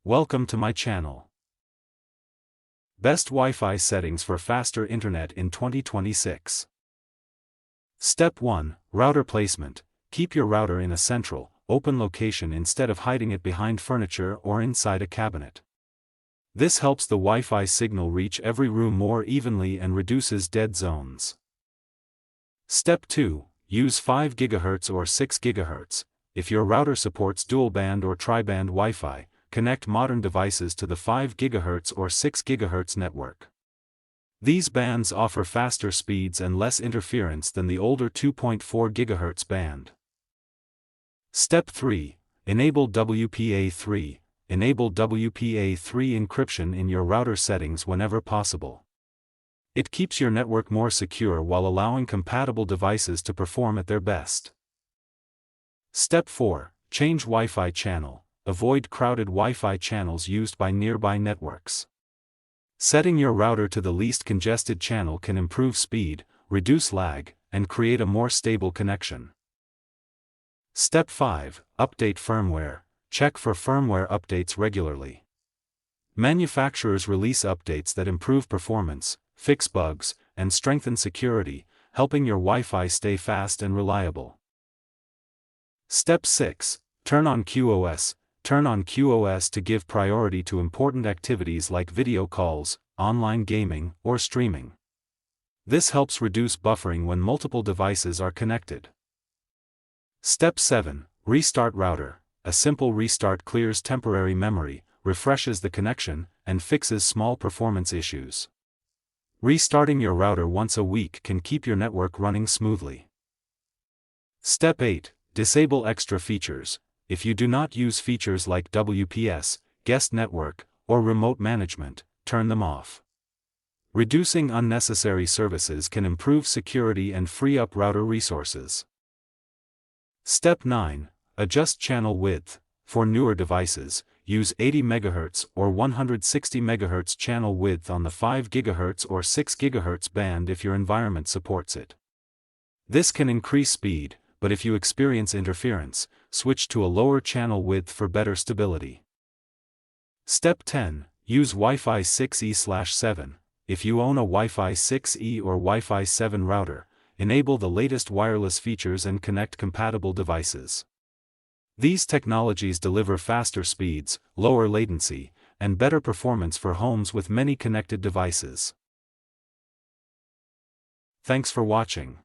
Welcome to my channel. Best Wi-Fi settings for faster internet in 2026. Step 1. Router placement. Keep your router in a central, open location instead of hiding it behind furniture or inside a cabinet. This helps the Wi-Fi signal reach every room more evenly and reduces dead zones. Step 2. Use 5 GHz or 6 GHz. If your router supports dual-band or tri-band Wi-Fi, connect modern devices to the 5 GHz or 6 GHz network. These bands offer faster speeds and less interference than the older 2.4 GHz band. Step 3. Enable WPA3. Enable WPA3 encryption in your router settings whenever possible. It keeps your network more secure while allowing compatible devices to perform at their best. Step 4. Change Wi-Fi channel. Avoid crowded Wi-Fi channels used by nearby networks. Setting your router to the least congested channel can improve speed, reduce lag, and create a more stable connection. Step 5. Update firmware. Check for firmware updates regularly. Manufacturers release updates that improve performance, fix bugs, and strengthen security, helping your Wi-Fi stay fast and reliable. Step 6. Turn on QoS. Turn on QoS to give priority to important activities like video calls, online gaming, or streaming. This helps reduce buffering when multiple devices are connected. Step 7. Restart router. A simple restart clears temporary memory, refreshes the connection, and fixes small performance issues. Restarting your router once a week can keep your network running smoothly. Step 8. Disable extra features. If you do not use features like WPS, guest network, or remote management, turn them off. Reducing unnecessary services can improve security and free up router resources. Step 9. Adjust channel width. For newer devices, use 80 MHz or 160 MHz channel width on the 5 GHz or 6 GHz band if your environment supports it. This can increase speed, but if you experience interference, switch to a lower channel width for better stability. Step 10. Use Wi-Fi 6E/7. If you own a Wi-Fi 6E or Wi-Fi 7 router, enable the latest wireless features and connect compatible devices. These technologies deliver faster speeds, lower latency, and better performance for homes with many connected devices. Thanks for watching.